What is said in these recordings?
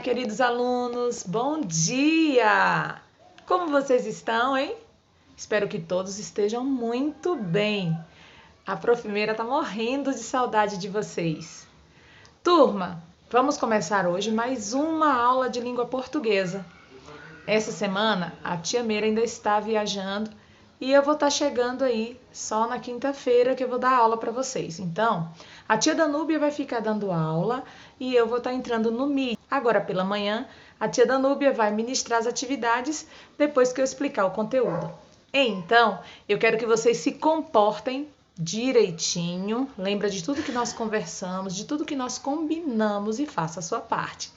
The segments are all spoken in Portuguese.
queridos alunos, bom dia! Como vocês estão, hein? Espero que todos estejam muito bem. A Prof. Meira tá morrendo de saudade de vocês. Turma, vamos começar hoje mais uma aula de língua portuguesa. Essa semana a tia Meira ainda está viajando e eu vou estar chegando aí só na quinta-feira que eu vou dar aula para vocês. Então, a tia Danúbia vai ficar dando aula e eu vou estar entrando no Meet. Agora pela manhã, a tia Danúbia vai ministrar as atividades depois que eu explicar o conteúdo. Então, eu quero que vocês se comportem direitinho, lembra de tudo que nós conversamos, de tudo que nós combinamos e faça a sua parte.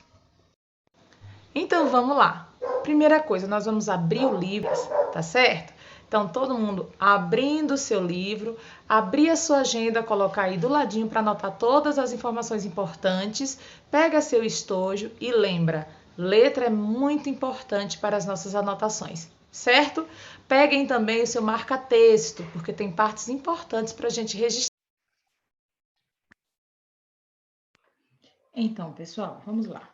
Então, vamos lá. Primeira coisa, nós vamos abrir o livro, tá certo? Então, todo mundo abrindo o seu livro, abrir a sua agenda, colocar aí do ladinho para anotar todas as informações importantes, pega seu estojo e lembra, letra é muito importante para as nossas anotações, certo? Peguem também o seu marca-texto, porque tem partes importantes para a gente registrar. Então, pessoal, vamos lá.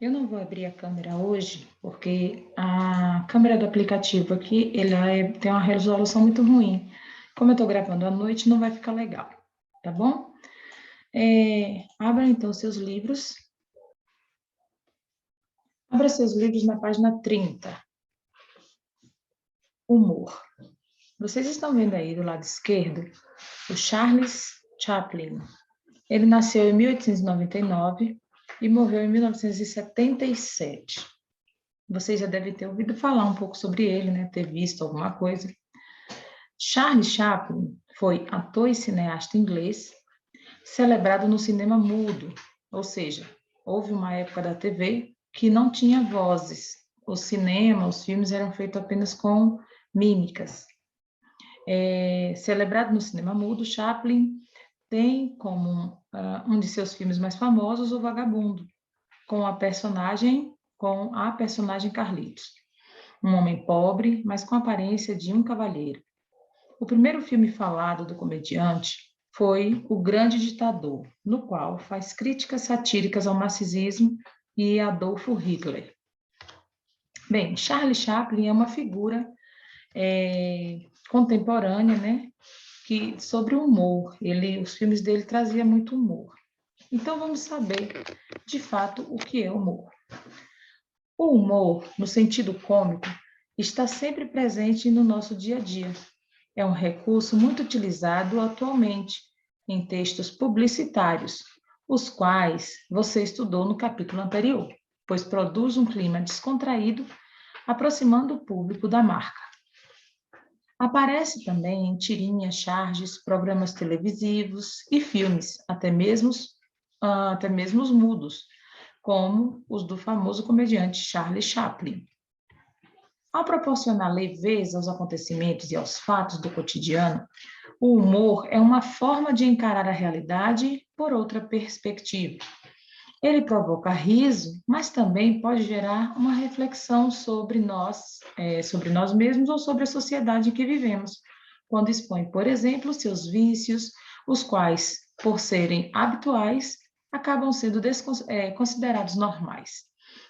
Eu não vou abrir a câmera hoje, porque a câmera do aplicativo aqui, tem uma resolução muito ruim. Como eu estou gravando à noite, não vai ficar legal, tá bom? Abra, então, seus livros. Abra seus livros na página 30. Humor. Vocês estão vendo aí do lado esquerdo o Charles Chaplin. Ele nasceu em 1899 e morreu em 1977. Vocês já devem ter ouvido falar um pouco sobre ele, né? Ter visto alguma coisa. Charles Chaplin foi ator e cineasta inglês, celebrado no cinema mudo, ou seja, houve uma época da TV que não tinha vozes. O cinema, os filmes eram feitos apenas com mímicas. Celebrado no cinema mudo, Chaplin tem como um de seus filmes mais famosos O Vagabundo, com a personagem Carlitos, um homem pobre, mas com a aparência de um cavalheiro. O primeiro filme falado do comediante foi O Grande Ditador, no qual faz críticas satíricas ao marxismo e Adolfo Hitler. Bem, Charlie Chaplin é uma figura contemporânea, né, sobre o humor. Os filmes dele traziam muito humor. Então, vamos saber, de fato, o que é humor. O humor, no sentido cômico, está sempre presente no nosso dia a dia. É um recurso muito utilizado atualmente em textos publicitários, os quais você estudou no capítulo anterior, pois produz um clima descontraído, aproximando o público da marca. Aparece também em tirinhas, charges, programas televisivos e filmes, até mesmo os mudos, como os do famoso comediante Charlie Chaplin. Ao proporcionar leveza aos acontecimentos e aos fatos do cotidiano, o humor é uma forma de encarar a realidade por outra perspectiva. Ele provoca riso, mas também pode gerar uma reflexão sobre nós mesmos ou sobre a sociedade em que vivemos, quando expõe, por exemplo, seus vícios, os quais, por serem habituais, acabam sendo considerados normais.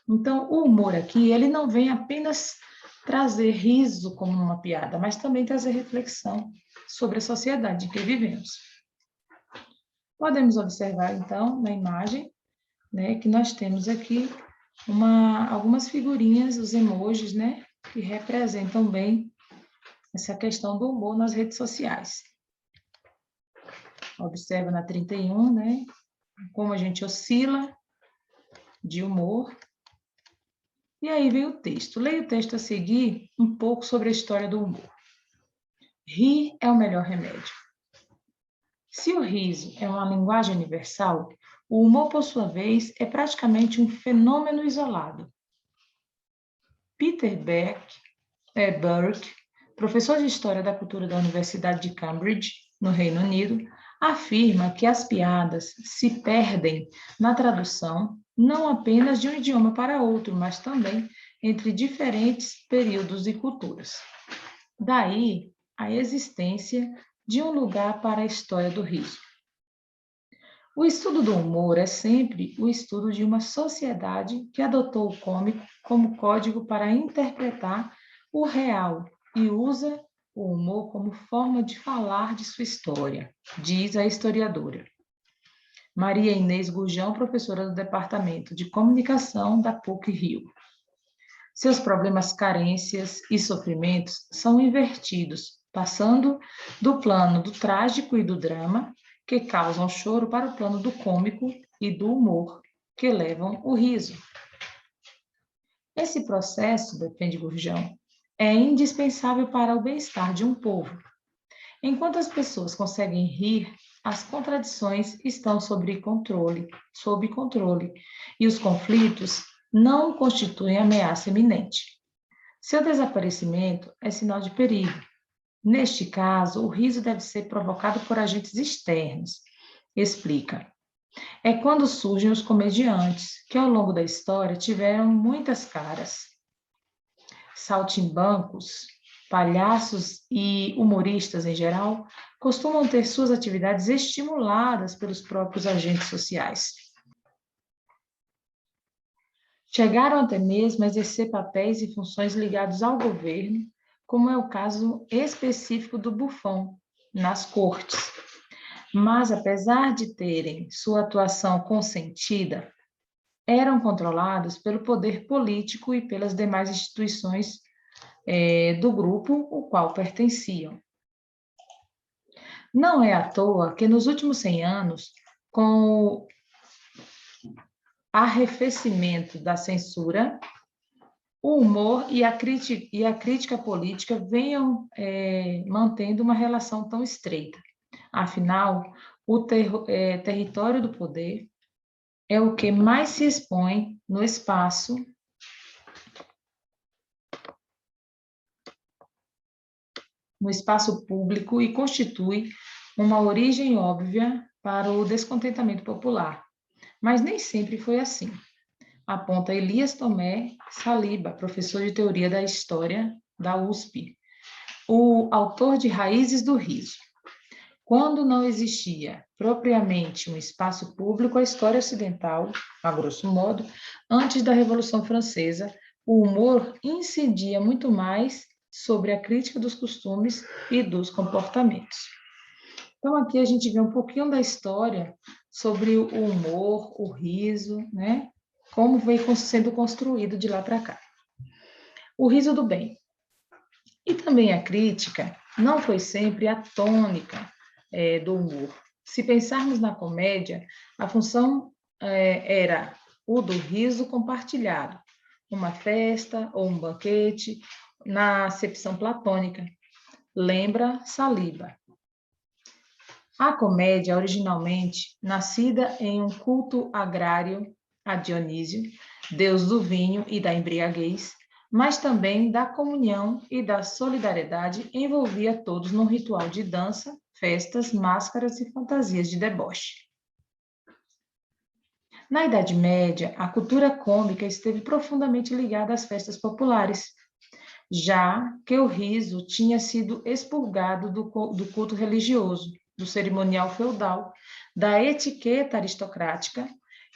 Então, o humor aqui, ele não vem apenas trazer riso como uma piada, mas também trazer reflexão sobre a sociedade em que vivemos. Podemos observar, então, na imagem, né, que nós temos aqui algumas figurinhas, os emojis, né, que representam bem essa questão do humor nas redes sociais. Observa na 31, né, como a gente oscila de humor. E aí vem o texto. Leia o texto a seguir um pouco sobre a história do humor. Rir é o melhor remédio. Se o riso é uma linguagem universal, o humor, por sua vez, é praticamente um fenômeno isolado. Peter Burke, professor de História da Cultura da Universidade de Cambridge, no Reino Unido, afirma que as piadas se perdem na tradução não apenas de um idioma para outro, mas também entre diferentes períodos e culturas. Daí a existência de um lugar para a história do riso. O estudo do humor é sempre o estudo de uma sociedade que adotou o cômico como código para interpretar o real e usa o humor como forma de falar de sua história, diz a historiadora Maria Inês Gurjão, professora do Departamento de Comunicação da PUC-Rio. Seus problemas, carências e sofrimentos são invertidos, passando do plano do trágico e do drama, que causam choro, para o plano do cômico e do humor, que levam o riso. Esse processo, defende Gurjão, é indispensável para o bem-estar de um povo. Enquanto as pessoas conseguem rir, as contradições estão sob controle, e os conflitos não constituem ameaça iminente. Seu desaparecimento é sinal de perigo. Neste caso, o riso deve ser provocado por agentes externos. Explica. É quando surgem os comediantes, que ao longo da história tiveram muitas caras. Saltimbancos, palhaços e humoristas em geral costumam ter suas atividades estimuladas pelos próprios agentes sociais. Chegaram até mesmo a exercer papéis e funções ligados ao governo, como é o caso específico do Buffon, nas cortes. Mas, apesar de terem sua atuação consentida, eram controlados pelo poder político e pelas demais instituições do grupo o qual pertenciam. Não é à toa que nos últimos 100 anos, com o arrefecimento da censura, o humor e a crítica política venham mantendo uma relação tão estreita. Afinal, o território do poder é o que mais se expõe no espaço público e constitui uma origem óbvia para o descontentamento popular. Mas nem sempre foi assim, aponta Elias Tomé Saliba, professor de Teoria da História da USP, o autor de Raízes do Riso. Quando não existia propriamente um espaço público, a história ocidental, a grosso modo, antes da Revolução Francesa, o humor incidia muito mais sobre a crítica dos costumes e dos comportamentos. Então, aqui a gente vê um pouquinho da história sobre o humor, o riso, né? Como veio sendo construído de lá para cá. O riso do bem. E também a crítica não foi sempre a tônica do humor. Se pensarmos na comédia, a função era o do riso compartilhado, uma festa ou um banquete, na acepção platônica. Lembra Saliba. A comédia, originalmente nascida em um culto agrário a Dionísio, deus do vinho e da embriaguez, mas também da comunhão e da solidariedade, envolvia todos num ritual de dança, festas, máscaras e fantasias de deboche. Na Idade Média, a cultura cômica esteve profundamente ligada às festas populares, já que o riso tinha sido expurgado do culto religioso, do cerimonial feudal, da etiqueta aristocrática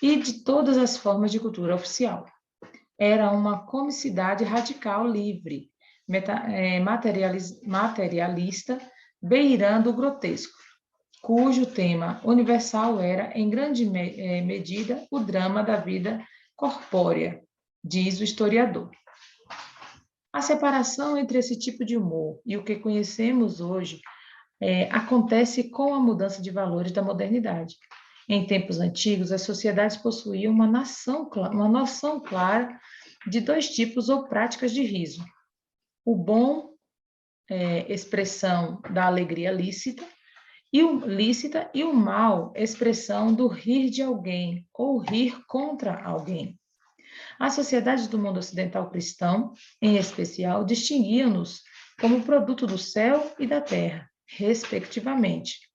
e de todas as formas de cultura oficial. Era uma comicidade radical livre, materialista, beirando o grotesco, cujo tema universal era, em grande medida, o drama da vida corpórea, diz o historiador. A separação entre esse tipo de humor e o que conhecemos hoje acontece com a mudança de valores da modernidade. Em tempos antigos, as sociedades possuíam uma noção clara de dois tipos ou práticas de riso. O bom, expressão da alegria lícita, e o mal, expressão do rir de alguém ou rir contra alguém. As sociedades do mundo ocidental cristão, em especial, distinguiam-nos como produto do céu e da terra, respectivamente,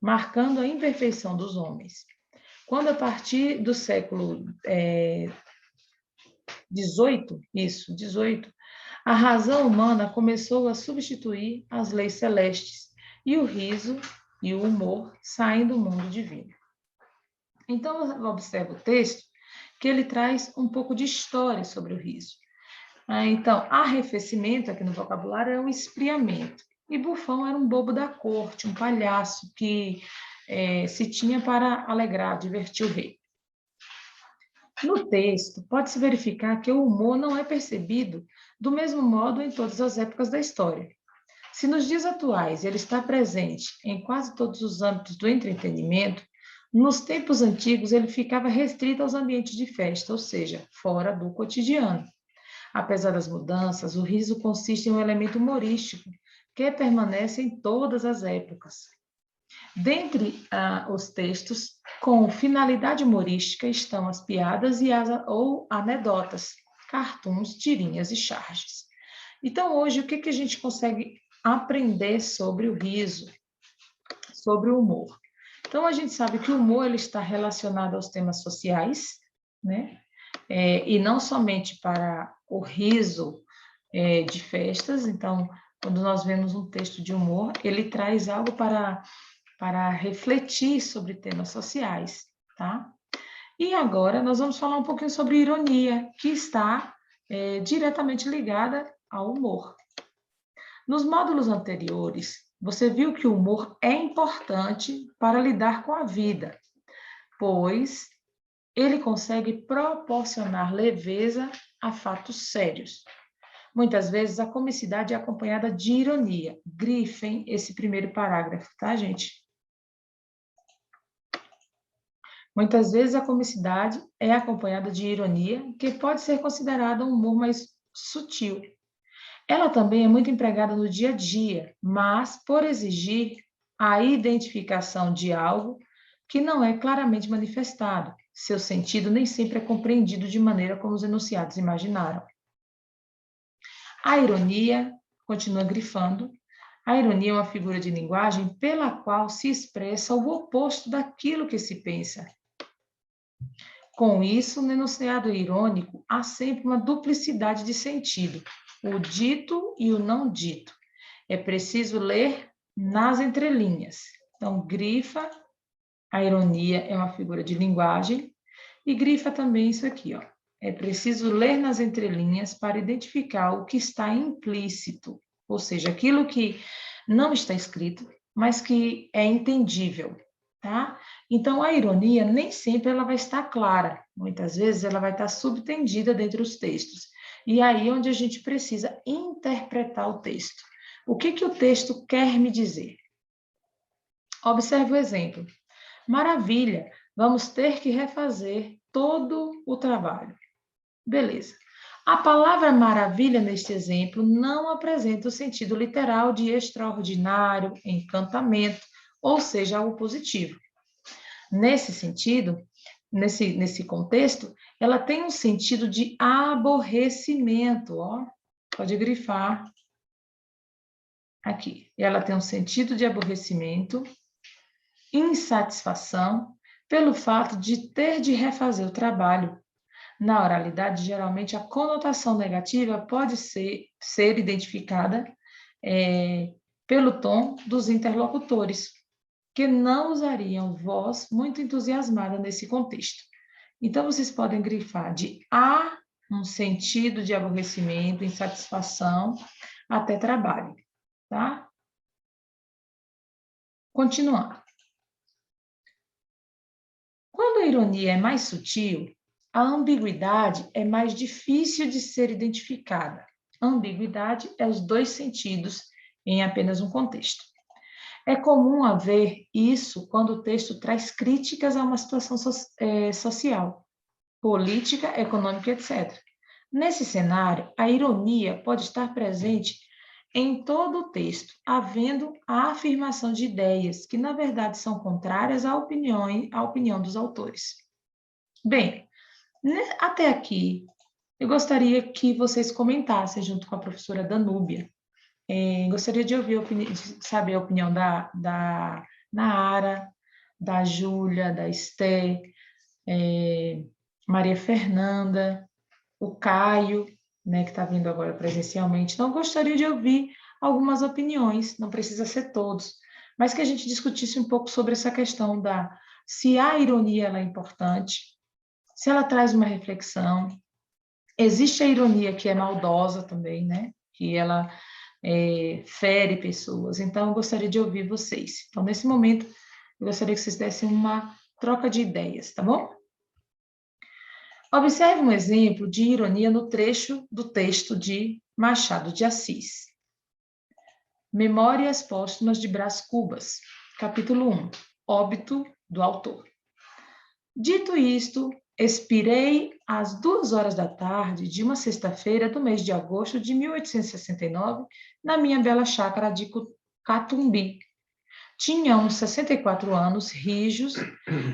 marcando a imperfeição dos homens. Quando, a partir do século XVIII, a razão humana começou a substituir as leis celestes, e o riso e o humor saem do mundo divino. Então, observa o texto, que ele traz um pouco de história sobre o riso. Então, arrefecimento, aqui no vocabulário, é o esfriamento. E bufão era um bobo da corte, um palhaço que se tinha para alegrar, divertir o rei. No texto, pode-se verificar que o humor não é percebido do mesmo modo em todas as épocas da história. Se nos dias atuais ele está presente em quase todos os âmbitos do entretenimento, nos tempos antigos ele ficava restrito aos ambientes de festa, ou seja, fora do cotidiano. Apesar das mudanças, o riso consiste em um elemento humorístico que permanece em todas as épocas. Dentre os textos com finalidade humorística estão as piadas ou anedotas, cartoons, tirinhas e charges. Então, hoje, o que a gente consegue aprender sobre o riso, sobre o humor? Então, a gente sabe que o humor ele está relacionado aos temas sociais, né? E não somente para o riso de festas. Então, quando nós vemos um texto de humor, ele traz algo para refletir sobre temas sociais, tá? E agora nós vamos falar um pouquinho sobre ironia, que está diretamente ligada ao humor. Nos módulos anteriores, você viu que o humor é importante para lidar com a vida, pois ele consegue proporcionar leveza a fatos sérios. Muitas vezes a comicidade é acompanhada de ironia. Grifem esse primeiro parágrafo, tá, gente? Muitas vezes a comicidade é acompanhada de ironia, que pode ser considerada um humor mais sutil. Ela também é muito empregada no dia a dia, mas por exigir a identificação de algo que não é claramente manifestado. Seu sentido nem sempre é compreendido de maneira como os enunciados imaginaram. A ironia, continua grifando, a ironia é uma figura de linguagem pela qual se expressa o oposto daquilo que se pensa. Com isso, no enunciado irônico, há sempre uma duplicidade de sentido, o dito e o não dito. É preciso ler nas entrelinhas. Então, grifa, a ironia é uma figura de linguagem, e grifa também isso aqui, ó. É preciso ler nas entrelinhas para identificar o que está implícito, ou seja, aquilo que não está escrito, mas que é entendível, tá? Então, a ironia nem sempre ela vai estar clara, muitas vezes ela vai estar subtendida dentro dos textos. E aí é onde a gente precisa interpretar o texto. O que o texto quer me dizer? Observe o exemplo. Maravilha, vamos ter que refazer todo o trabalho. Beleza. A palavra maravilha, neste exemplo, não apresenta o sentido literal de extraordinário, encantamento, ou seja, algo positivo. Nesse sentido, nesse contexto, ela tem um sentido de aborrecimento, ó. Pode grifar aqui. Ela tem um sentido de aborrecimento, insatisfação, pelo fato de ter de refazer o trabalho. Na oralidade, geralmente, a conotação negativa pode ser identificada pelo tom dos interlocutores, que não usariam voz muito entusiasmada nesse contexto. Então, vocês podem grifar de há um sentido de aborrecimento, insatisfação, até trabalho, tá? Continuando. Quando a ironia é mais sutil, a ambiguidade é mais difícil de ser identificada. A ambiguidade é os dois sentidos em apenas um contexto. É comum haver isso quando o texto traz críticas a uma situação social, política, econômica, etc. Nesse cenário, a ironia pode estar presente em todo o texto, havendo a afirmação de ideias que, na verdade, são contrárias à opinião dos autores. Bem, até aqui, eu gostaria que vocês comentassem junto com a professora Danúbia. Gostaria de ouvir de saber a opinião da Nara, da Júlia, da Esté, Maria Fernanda, o Caio, né, que está vindo agora presencialmente. Então, gostaria de ouvir algumas opiniões, não precisa ser todos, mas que a gente discutisse um pouco sobre essa questão da se a ironia ela é importante, se ela traz uma reflexão. Existe a ironia que é maldosa também, né? Que ela fere pessoas. Então, eu gostaria de ouvir vocês. Então, nesse momento, eu gostaria que vocês dessem uma troca de ideias, tá bom? Observe um exemplo de ironia no trecho do texto de Machado de Assis. Memórias Póstumas de Brás Cubas, capítulo 1, óbito do autor. Dito isto, expirei às 2h de uma sexta-feira do mês de agosto de 1869, na minha bela chácara de Catumbi. Tinha uns 64 anos, rijos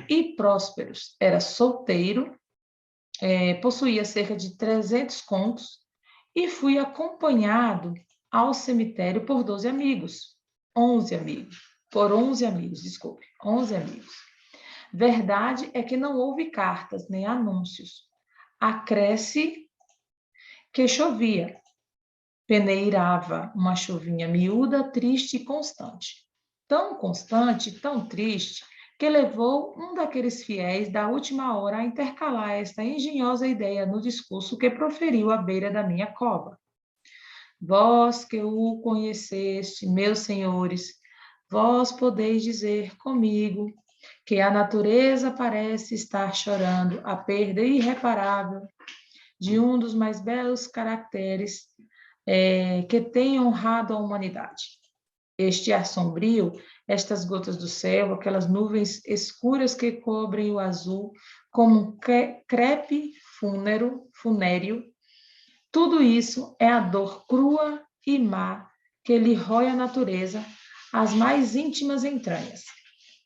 e prósperos. Era solteiro, possuía cerca de 300 contos e fui acompanhado ao cemitério por 12 amigos. 11 amigos. Por 11 amigos, desculpe. 11 amigos. Verdade é que não houve cartas nem anúncios. Acresce que chovia. Peneirava uma chuvinha miúda, triste e constante. Tão constante, tão triste, que levou um daqueles fiéis da última hora a intercalar esta engenhosa ideia no discurso que proferiu à beira da minha cova. Vós que o conheceste, meus senhores, vós podeis dizer comigo que a natureza parece estar chorando a perda irreparável de um dos mais belos caracteres que tem honrado a humanidade. Este ar sombrio, estas gotas do céu, aquelas nuvens escuras que cobrem o azul como um crepe funéreo, tudo isso é a dor crua e má que lhe rói a natureza, as mais íntimas entranhas.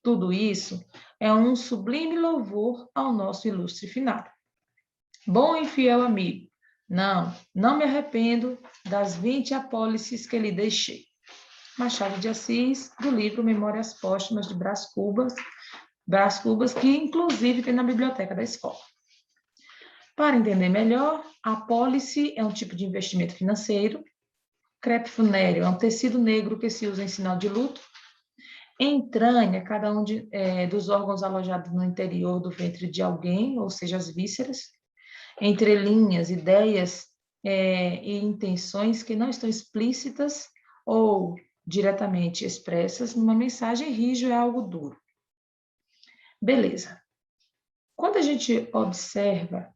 Tudo isso é um sublime louvor ao nosso ilustre finado. Bom e fiel amigo, não me arrependo das 20 apólices que lhe deixei. Machado de Assis, do livro Memórias Póstumas de Brás Cubas, que inclusive tem na biblioteca da escola. Para entender melhor, a apólice é um tipo de investimento financeiro. Crepe funéreo é um tecido negro que se usa em sinal de luto. Entranha, cada um dos órgãos alojados no interior do ventre de alguém, ou seja, as vísceras. Entrelinhas, ideias e intenções que não estão explícitas ou diretamente expressas numa mensagem. Rígio é algo duro. Beleza. Quando a gente observa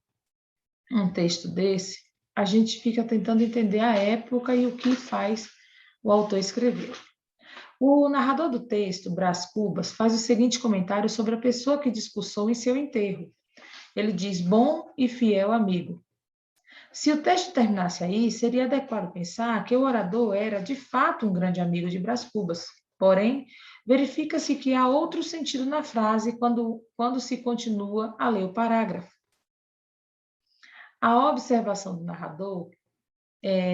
um texto desse, a gente fica tentando entender a época e o que faz o autor escrever. O narrador do texto, Brás Cubas, faz o seguinte comentário sobre a pessoa que discursou em seu enterro. Ele diz, bom e fiel amigo. Se o texto terminasse aí, seria adequado pensar que o orador era, de fato, um grande amigo de Brás Cubas. Porém, verifica-se que há outro sentido na frase quando se continua a ler o parágrafo. A observação do narrador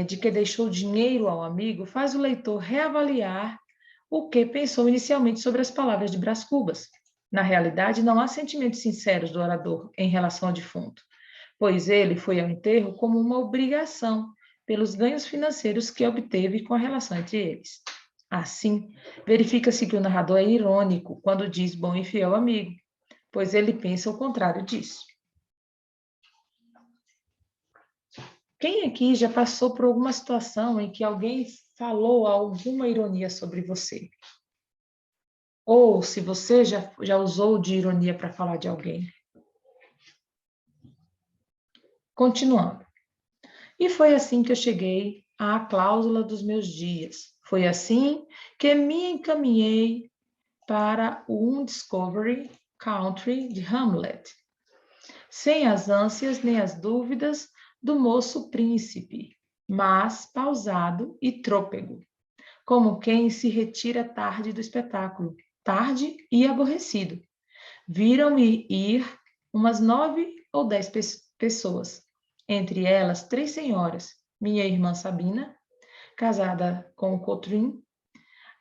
de que deixou dinheiro ao amigo faz o leitor reavaliar o que pensou inicialmente sobre as palavras de Brás Cubas. Na realidade, não há sentimentos sinceros do orador em relação ao defunto, pois ele foi ao enterro como uma obrigação pelos ganhos financeiros que obteve com a relação entre eles. Assim, verifica-se que o narrador é irônico quando diz bom e fiel amigo, pois ele pensa o contrário disso. Quem aqui já passou por alguma situação em que alguém falou alguma ironia sobre você? Ou se você já usou de ironia para falar de alguém? Continuando. E foi assim que eu cheguei à cláusula dos meus dias. Foi assim que me encaminhei para o Undiscovery Country de Hamlet, sem as ânsias nem as dúvidas do moço príncipe, mas pausado e trôpego, como quem se retira tarde do espetáculo, tarde e aborrecido. Viram-me ir umas 9 ou 10 pessoas, entre elas 3 senhoras, minha irmã Sabina, casada com o Cotrim,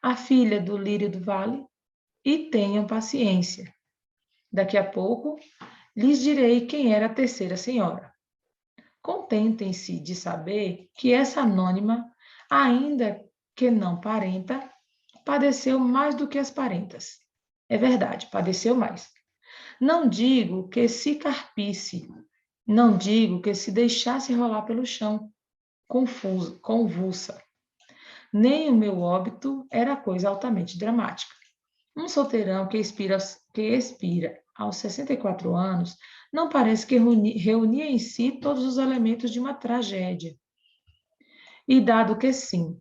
a filha do Lírio do Vale, e tenham paciência. Daqui a pouco lhes direi quem era a terceira senhora. Contentem-se de saber que essa anônima, ainda que não parenta, padeceu mais do que as parentas. É verdade, padeceu mais. Não digo que se carpisse, não digo que se deixasse rolar pelo chão, convulsa. Nem o meu óbito era coisa altamente dramática. Um solteirão que expira aos 64 anos não parece que reunia em si todos os elementos de uma tragédia. E dado que sim,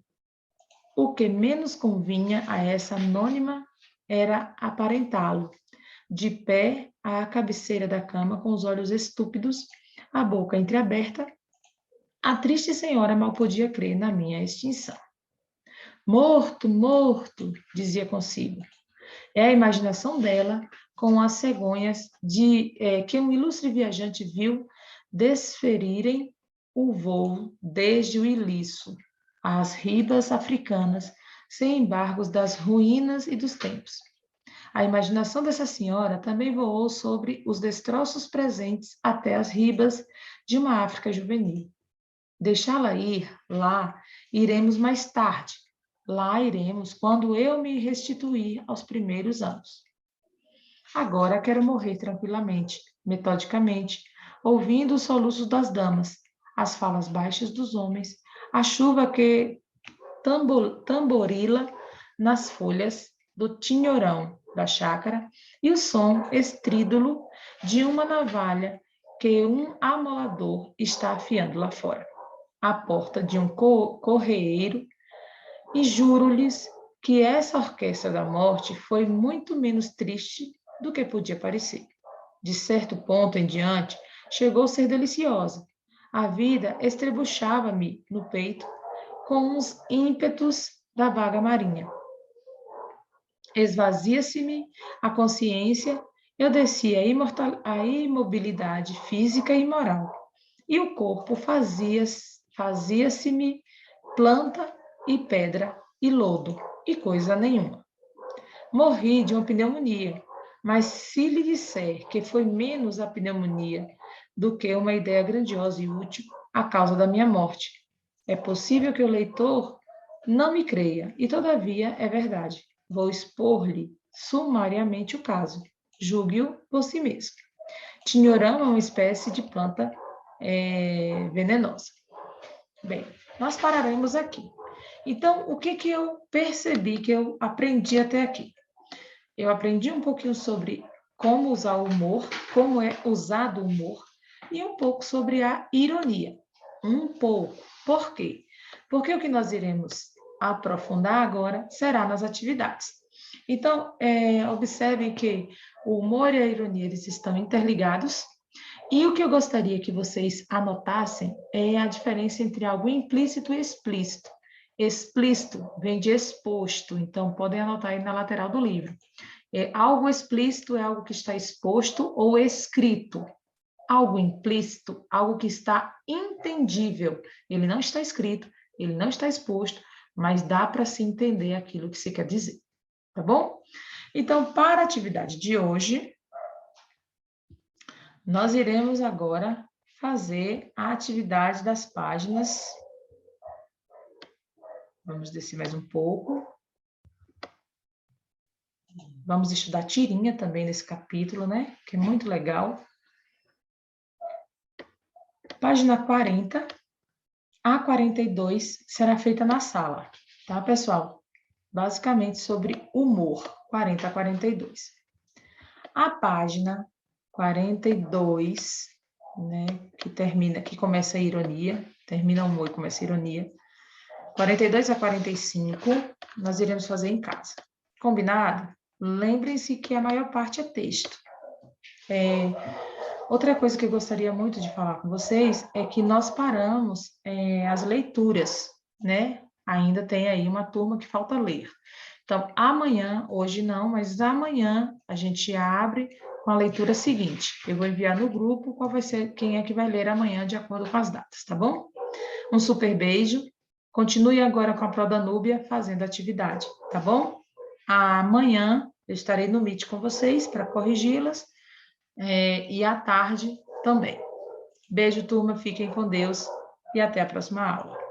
o que menos convinha a essa anônima era aparentá-lo, de pé à cabeceira da cama, com os olhos estúpidos, a boca entreaberta, a triste senhora mal podia crer na minha extinção. Morto, morto, dizia consigo. É a imaginação dela com as cegonhas que um ilustre viajante viu desferirem o voo desde o Ilício às ribas africanas, sem embargos das ruínas e dos tempos. A imaginação dessa senhora também voou sobre os destroços presentes até as ribas de uma África juvenil. Deixá-la ir lá, iremos mais tarde. Lá iremos quando eu me restituir aos primeiros anos. Agora quero morrer tranquilamente, metodicamente, ouvindo os soluços das damas, as falas baixas dos homens, a chuva que tamborila nas folhas do tinhorão da chácara e o som estrídulo de uma navalha que um amolador está afiando lá fora, à porta de um correeiro, e juro-lhes que essa orquestra da morte foi muito menos triste do que podia parecer. De certo ponto em diante, chegou a ser deliciosa. A vida estrebuchava-me no peito com os ímpetos da vaga marinha. Esvazia-se-me a consciência, eu descia a imobilidade física e moral, e o corpo fazia-se-me planta e pedra e lodo, e coisa nenhuma. Morri de uma pneumonia, mas se lhe disser que foi menos a pneumonia do que uma ideia grandiosa e útil, a causa da minha morte, é possível que o leitor não me creia, e todavia é verdade. Vou expor-lhe sumariamente o caso. Julgue-o por si mesmo. Tinhorão é uma espécie de planta venenosa. Bem, nós pararemos aqui. Então, o que eu percebi, que eu aprendi até aqui? Eu aprendi um pouquinho sobre como usar o humor, como é usado o humor, e um pouco sobre a ironia. Um pouco. Por quê? Porque o que nós iremos aprofundar agora será nas atividades. Então, observem que o humor e a ironia eles estão interligados, e o que eu gostaria que vocês anotassem é a diferença entre algo implícito e explícito. Explícito vem de exposto, então podem anotar aí na lateral do livro. Algo explícito é algo que está exposto ou escrito. Algo implícito, algo que está entendível. Ele não está escrito, ele não está exposto, mas dá para se entender aquilo que se quer dizer. Tá bom? Então, para a atividade de hoje, nós iremos agora fazer a atividade das páginas. Vamos descer mais um pouco. Vamos estudar tirinha também nesse capítulo, né? Que é muito legal. Página 40 a 42 será feita na sala, tá, pessoal? Basicamente sobre humor, 40 a 42. A página 42, né, que começa a ironia, termina o humor e começa a ironia. 42 a 45, nós iremos fazer em casa. Combinado? Lembrem-se que a maior parte é texto. Outra coisa que eu gostaria muito de falar com vocês é que nós paramos as leituras, né? Ainda tem aí uma turma que falta ler. Então, amanhã, hoje não, mas amanhã a gente abre com a leitura seguinte. Eu vou enviar no grupo quem é que vai ler amanhã de acordo com as datas, tá bom? Um super beijo. Continue agora com a Prodanúbia fazendo atividade, tá bom? Amanhã eu estarei no Meet com vocês para corrigi-las e à tarde também. Beijo, turma, fiquem com Deus e até a próxima aula.